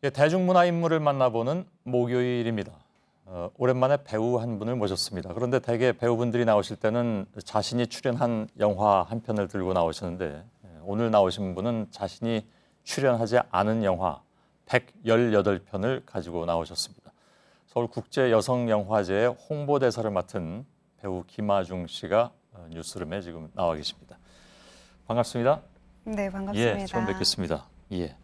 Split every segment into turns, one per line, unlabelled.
대중문화 인물을 만나보는 목요일입니다. 오랜만에 배우 한 분을 모셨습니다. 그런데 대개 배우분들이 나오실 때는 자신이 출연한 영화 한 편을 들고 나오시는데 오늘 나오신 분은 자신이 출연하지 않은 영화 118편을 가지고 나오셨습니다. 서울국제여성영화제의 홍보대사를 맡은 배우 김아중 씨가 뉴스룸에 지금 나와 계십니다. 반갑습니다.
네, 반갑습니다.
예, 처음 뵙겠습니다. 예.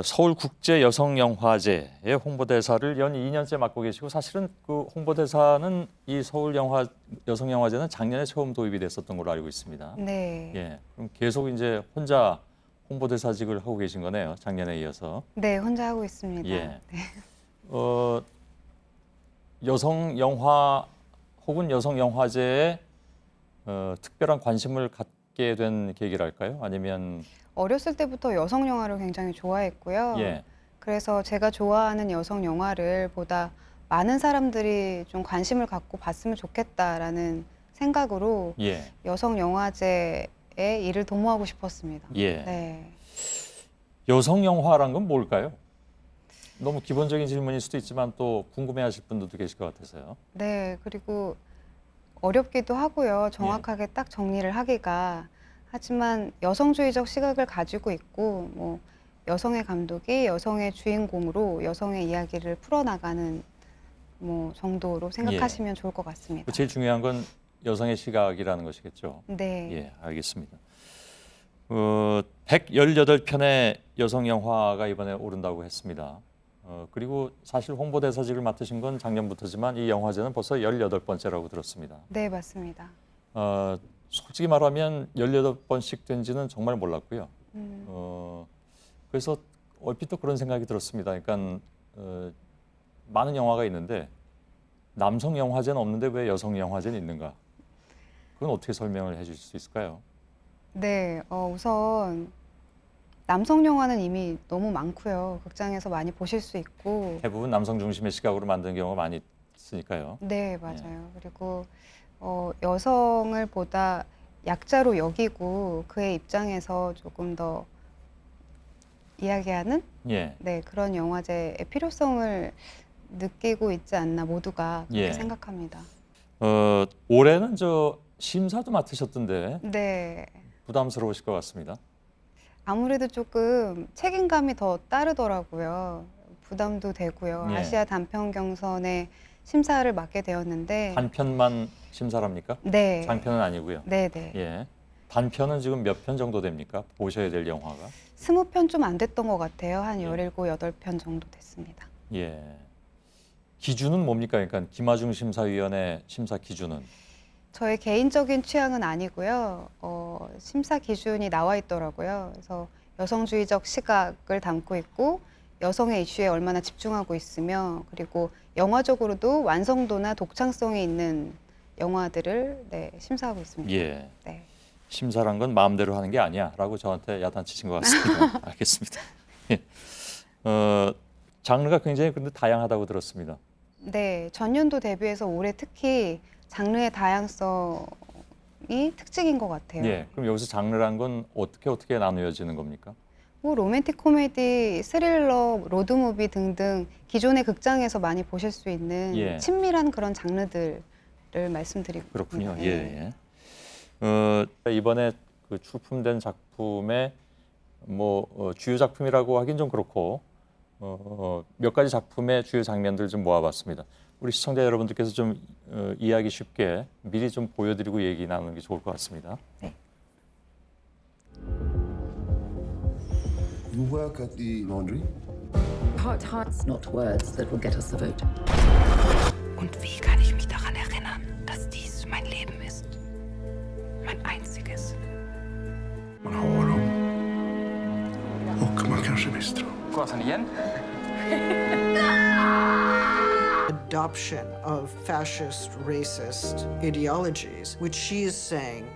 서울국제여성영화제의 홍보대사를 연 2년째 맡고 계시고 사실은 그 홍보대사는 이 서울여성영화제는 작년에 처음 도입이 됐었던 걸로 알고 있습니다.
네.
예, 그럼 계속 이제 혼자 홍보대사직을 하고 계신 거네요. 작년에 이어서.
네, 혼자 하고 있습니다.
예.
네.
여성영화 혹은 여성영화제에 특별한 관심을 갖게 된 계기랄까요? 아니면
어렸을 때부터 여성 영화를 굉장히 좋아했고요.
예.
그래서 제가 좋아하는 여성 영화를 보다 많은 사람들이 좀 관심을 갖고 봤으면 좋겠다라는 생각으로
예.
여성 영화제에 일을 도모하고 싶었습니다.
예.
네.
여성영화란 건 뭘까요? 너무 기본적인 질문일 수도 있지만 또 궁금해하실 분들도 계실 것 같아서요.
네, 그리고 어렵기도 하고요. 정확하게 딱 정리를 하기가. 하지만 여성주의적 시각을 가지고 있고 뭐 여성의 감독이 여성의 주인공으로 여성의 이야기를 풀어나가는 뭐 정도로 생각하시면 좋을 것 같습니다.
제일 중요한 건 여성의 시각이라는 것이겠죠.
네.
예, 알겠습니다. 118편의 여성영화가 이번에 오른다고 했습니다. 그리고 사실 홍보대사직을 맡으신 건 작년부터지만 이 영화제는 벌써 18번째라고 들었습니다.
네, 맞습니다.
솔직히 말하면 18번씩 된지는 정말 몰랐고요. 그래서 얼핏 또 그런 생각이 들었습니다. 그러니까 많은 영화가 있는데 남성 영화제는 없는데 왜 여성 영화제는 있는가? 그건 어떻게 설명을 해주실 수 있을까요?
네, 우선 남성 영화는 이미 너무 많고요. 극장에서 많이 보실 수 있고.
대부분 남성 중심의 시각으로 만드는 경우가 많이 있으니까요.
네, 맞아요. 그리고 여성을 보다 약자로 여기고 그의 입장에서 조금 더 이야기하는
예.
네, 그런 영화제의 필요성을 느끼고 있지 않나 모두가 그렇게
예.
생각합니다.
올해는 저 심사도 맡으셨던데
네,
부담스러우실 것 같습니다.
아무래도 조금 책임감이 더 따르더라고요. 부담도 되고요.
예.
아시아 단편 경선에 심사를 맡게 되었는데
단편만 심사랍니까?
네,
장편은 아니고요.
네, 네.
예. 단편은 지금 몇 편 정도 됩니까? 보셔야 될 영화가.
20편 좀 안 됐던 것 같아요. 한
예.
17, 8편 정도 됐습니다.
예. 기준은 뭡니까? 그러니까 김아중 심사위원회 심사 기준은
저의 개인적인 취향은 아니고요. 심사 기준이 나와 있더라고요. 그래서 여성주의적 시각을 담고 있고 여성의 이슈에 얼마나 집중하고 있으며 그리고 영화적으로도 완성도나 독창성이 있는 영화들을 네, 심사하고 있습니다.
예.
네.
심사란 건 마음대로 하는 게 아니야라고 저한테 야단치신 것 같습니다. 알겠습니다. 예. 장르가 굉장히 근데 다양하다고 들었습니다.
네, 전년도 대비해서 올해 특히 장르의 다양성이 특징인 것 같아요.
예. 그럼 여기서 장르란 건 어떻게 나누어지는 겁니까?
뭐 로맨틱 코미디, 스릴러, 로드무비 등등 기존의 극장에서 많이 보실 수 있는
예.
친밀한 그런 장르들을 말씀드리고
그렇군요.
있습니다.
예. 이번에 그 출품된 작품의 뭐 주요 작품이라고 하긴 좀 그렇고 몇 가지 작품의 주요 장면들을 좀 모아봤습니다. 우리 시청자 여러분들께서 좀 이해하기 쉽게 미리 좀 보여드리고 얘기 나누는 게 좋을 것 같습니다.
네.
You work at the laundry?
Hearts, not words that will get us the vote.
Und wie kann ich mich daran erinnern, dass dies mein Leben ist? Mein einziges.
Man har dem. Och man kanske mister dem.
Gåsan igen?
Adoption of fascist, racist ideologies, which she is saying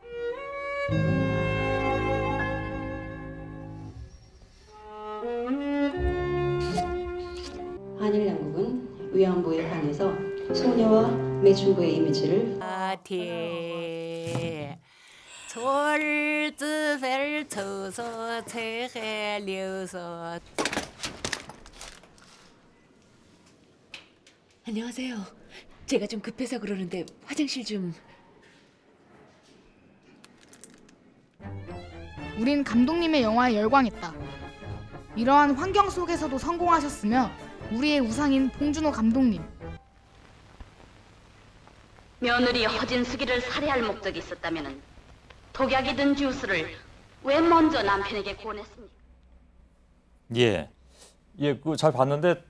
한일 양국은 위안부에 한해서 소녀와 매춘부의 이미지를
Die Tollte Welt so Terrelioso.
안녕하세요. 제가 좀 급해서 그러는데 화장실 좀...
우린 감독님의 영화에 열광했다. 이러한 환경 속에서도 성공하셨으며 우리의 우상인 봉준호 감독님.
며느리 허진숙이를 살해할 목적이 있었다면 독약이 든 주스를 왜 먼저 남편에게 권했습니까?
예, 예, 그 잘 봤는데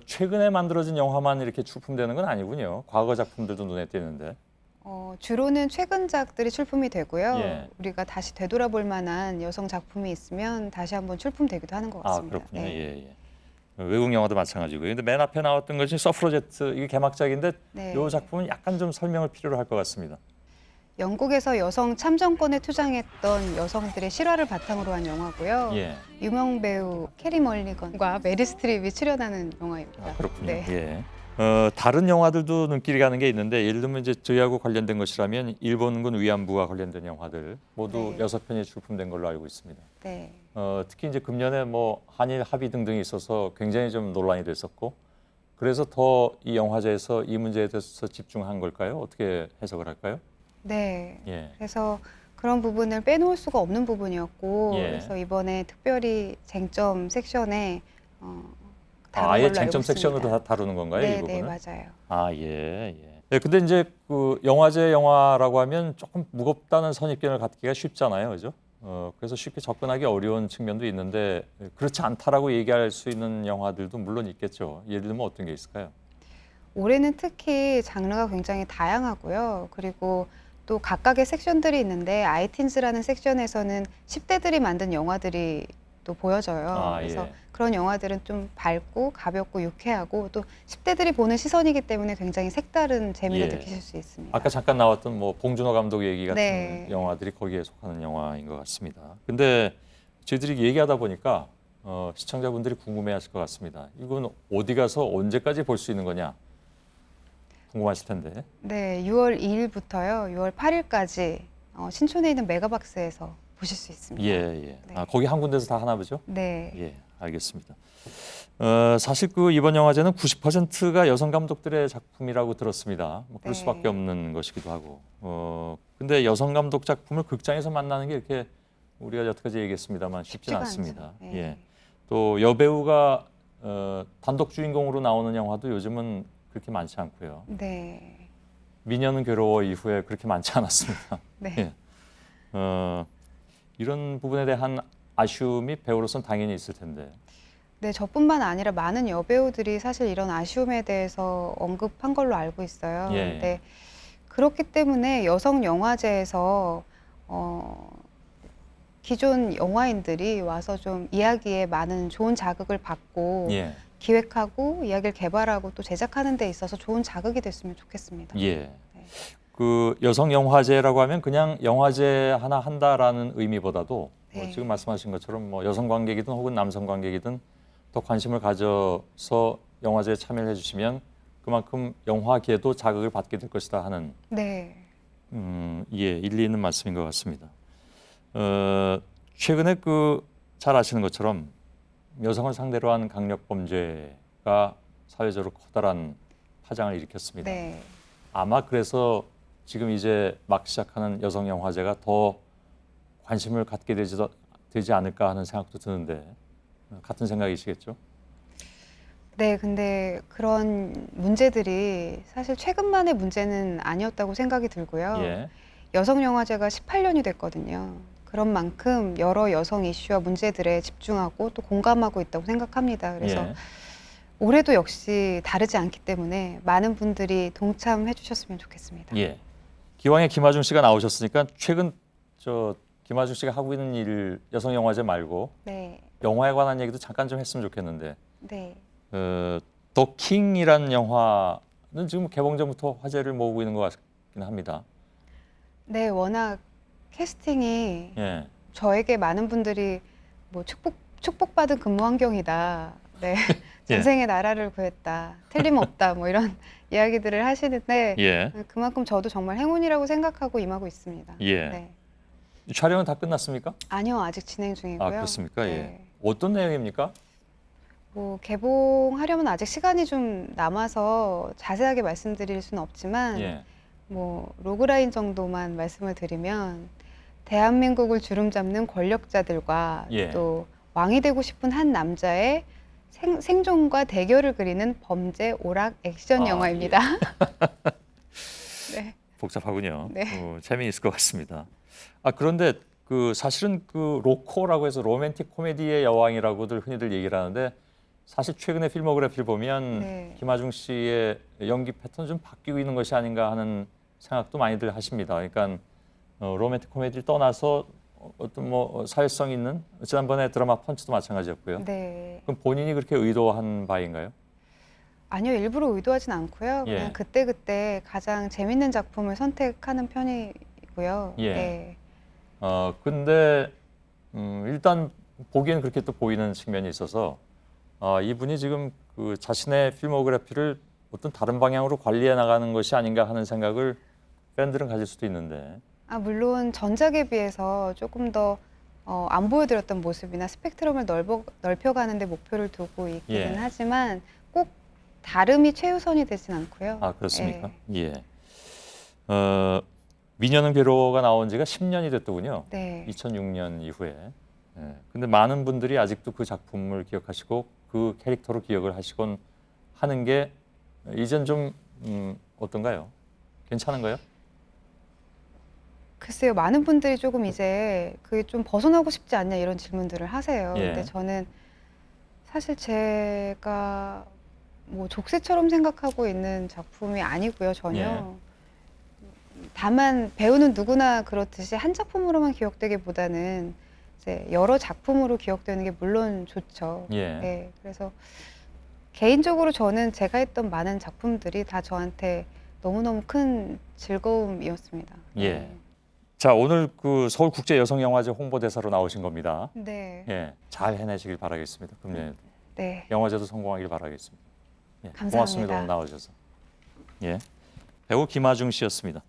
최근에 만들어진 영화만 이렇게 출품되는 건 아니군요. 과거 작품들도 눈에 띄는데.
주로는 최근작들이 출품이 되고요.
예.
우리가 다시 되돌아볼 만한 여성 작품이 있으면 다시 한번 출품되기도 하는 것
아,
같습니다.
그렇군요.
네.
예, 예. 외국 영화도 마찬가지고요. 근데 맨 앞에 나왔던 것이 서프로제트, 이게 개막작인데
네.
이 작품은 약간 좀 설명을 필요로 할 것 같습니다.
영국에서 여성 참정권에 투쟁했던 여성들의 실화를 바탕으로 한 영화고요.
예.
유명 배우 캐리 멀리건과 메리 스트립이 출연하는 영화입니다.
아, 그렇군요.
네.
예. 다른 영화들도 눈길이 가는 게 있는데 예를 들면 이제 저희하고 관련된 것이라면 일본군 위안부와 관련된 영화들 모두
네.
6편이 출품된 걸로 알고 있습니다.
네.
특히 이제 금년에 뭐 한일 합의 등등이 있어서 굉장히 좀 논란이 됐었고 그래서 더 이 영화제에서 이 문제에 대해서 집중한 걸까요? 어떻게 해석을 할까요?
네.
예.
그래서 그런 부분을 빼놓을 수가 없는 부분이었고
예.
그래서 이번에 특별히 쟁점 섹션에 다룬
아예
걸로
쟁점
알고
섹션으로
있습니다.
다 다루는 건가요? 이
네,
부분은?
네, 맞아요.
아, 예, 예. 예, 근데 이제 그 영화제 영화라고 하면 조금 무겁다는 선입견을 갖기가 쉽잖아요, 그죠? 그래서 쉽게 접근하기 어려운 측면도 있는데 그렇지 않다라고 얘기할 수 있는 영화들도 물론 있겠죠. 예를 들면 어떤 게 있을까요?
올해는 특히 장르가 굉장히 다양하고요. 그리고 또 각각의 섹션들이 있는데 아이틴즈라는 섹션에서는 10대들이 만든 영화들이 또 보여져요.
아,
그래서
예.
그런 영화들은 좀 밝고 가볍고 유쾌하고 또 10대들이 보는 시선이기 때문에 굉장히 색다른 재미를
예.
느끼실 수 있습니다.
아까 잠깐 나왔던 뭐 봉준호 감독 얘기 같은
네.
영화들이 거기에 속하는 영화인 것 같습니다. 근데 저희들이 얘기하다 보니까 시청자분들이 궁금해하실 것 같습니다. 이건 어디 가서 언제까지 볼 수 있는 거냐 궁금하실 텐데.
네, 6월 2일부터요. 6월 8일까지 신촌에 있는 메가박스에서 보실 수 있습니다.
예, 예.
네.
아, 거기 한 군데서 다 하나 보죠?
네.
예, 알겠습니다. 사실 그 이번 영화제는 90%가 여성 감독들의 작품이라고 들었습니다. 뭐 그럴
네.
수밖에 없는 것이기도 하고. 근데 여성 감독 작품을 극장에서 만나는 게 이렇게 우리가 여태까지 얘기했습니다만 쉽지는
쉽지가 않죠.
않습니다.
네.
예. 또 여배우가 단독 주인공으로 나오는 영화도 요즘은 그렇게 많지 않고요.
네.
미녀는 괴로워 이후에 그렇게 많지 않았습니다.
네.
예. 이런 부분에 대한 아쉬움이 배우로서는 당연히 있을 텐데.
네, 저뿐만 아니라 많은 여배우들이 사실 이런 아쉬움에 대해서 언급한 걸로 알고 있어요.
예.
근데 그렇기 때문에 여성 영화제에서 기존 영화인들이 와서 좀 이야기에 많은 좋은 자극을 받고
예.
기획하고 이야기를 개발하고 또 제작하는 데 있어서 좋은 자극이 됐으면 좋겠습니다.
예.
네.
그 여성 영화제라고 하면 그냥 영화제 하나 한다라는 의미보다도
네.
지금 말씀하신 것처럼 뭐 여성 관객이든 혹은 남성 관객이든 더 관심을 가져서 영화제에 참여를 해주시면 그만큼 영화계도 자극을 받게 될 것이다 하는
네.
예, 일리 있는 말씀인 것 같습니다. 최근에 그 잘 아시는 것처럼 여성을 상대로 한 강력 범죄가 사회적으로 커다란 파장을 일으켰습니다.
네.
아마 그래서 지금 이제 막 시작하는 여성 영화제가 더 관심을 갖게 되지 않을까 하는 생각도 드는데 같은 생각이시겠죠?
네, 근데 그런 문제들이 사실 최근만의 문제는 아니었다고 생각이 들고요.
예.
여성 영화제가 18년이 됐거든요. 그런 만큼 여러 여성 이슈와 문제들에 집중하고 또 공감하고 있다고 생각합니다. 그래서
예.
올해도 역시 다르지 않기 때문에 많은 분들이 동참해 주셨으면 좋겠습니다.
예. 기왕에 김하중 씨가 나오셨으니까 최근 김하중 씨가 하고 있는 일 여성 영화제 말고
네,
영화에 관한 얘기도 잠깐 좀 했으면 좋겠는데
네,
더 킹이라는 영화는 지금 개봉 전부터 화제를 모으고 있는 것 같긴 합니다.
네, 워낙 캐스팅이
예.
저에게 많은 분들이 뭐 축복받은 근무 환경이다. 네,
예.
전생에 나라를 구했다. 틀림없다. 뭐 이런 이야기들을 하시는데
예.
그만큼 저도 정말 행운이라고 생각하고 임하고 있습니다.
예.
네.
촬영은 다 끝났습니까?
아니요, 아직 진행 중이고요.
아, 그렇습니까? 예.
네.
어떤 내용입니까?
뭐 개봉하려면 아직 시간이 좀 남아서 자세하게 말씀드릴 수는 없지만
예.
뭐 로그라인 정도만 말씀을 드리면 대한민국을 주름잡는 권력자들과
예.
또 왕이 되고 싶은 한 남자의 생존과 대결을 그리는 범죄 오락 액션
아,
영화입니다. 네.
복잡하군요.
네.
재미있을 것 같습니다. 그런데 그 사실은 그 로코라고 해서 로맨틱 코미디의 여왕이라고들 흔히들 얘기를 하는데 사실 최근의 필모그래피를 보면
네.
김하중 씨의 연기 패턴 좀 바뀌고 있는 것이 아닌가 하는 생각도 많이들 하십니다. 그러니까 로맨틱 코미디를 떠나서 어떤 뭐 사회성 있는 지난번에 드라마 펀치도 마찬가지였고요.
네.
그럼 본인이 그렇게 의도한 바인가요?
아니요, 일부러 의도하진 않고요.
예.
그냥 그때그때 가장 재밌는 작품을 선택하는 편이고요.
예.
네.
근데 일단 보기엔 그렇게 또 보이는 측면이 있어서 이분이 지금 그 자신의 필모그래피를 어떤 다른 방향으로 관리해 나가는 것이 아닌가 하는 생각을 팬들은 가질 수도 있는데.
물론 전작에 비해서 조금 더 안 보여드렸던 모습이나 스펙트럼을 넓혀가는 데 목표를 두고 있기는
예.
하지만 꼭 다름이 최우선이 되진 않고요.
그렇습니까? 예. 미녀는 괴로워가 나온 지가 10년이 됐더군요.
네.
2006년 이후에. 근데 많은 분들이 아직도 그 작품을 기억하시고 그 캐릭터로 기억을 하시곤 하는 게 이젠 좀 어떤가요? 괜찮은가요?
글쎄요, 많은 분들이 조금 이제 그게 좀 벗어나고 싶지 않냐 이런 질문들을 하세요.
예.
근데 저는 사실 제가 뭐 족쇄처럼 생각하고 있는 작품이 아니고요, 전혀.
예.
다만 배우는 누구나 그렇듯이 한 작품으로만 기억되기보다는 이제 여러 작품으로 기억되는 게 물론 좋죠.
예.
네, 그래서 개인적으로 저는 제가 했던 많은 작품들이 다 저한테 너무너무 큰 즐거움이었습니다.
예. 자, 오늘 그 서울국제여성영화제 홍보대사로 나오신 겁니다.
네.
예, 잘 해내시길 바라겠습니다. 금년에도
네.
영화제도 성공하길 바라겠습니다. 예,
감사합니다.
고맙습니다. 오늘 나오셔서. 예, 배우 김하중 씨였습니다.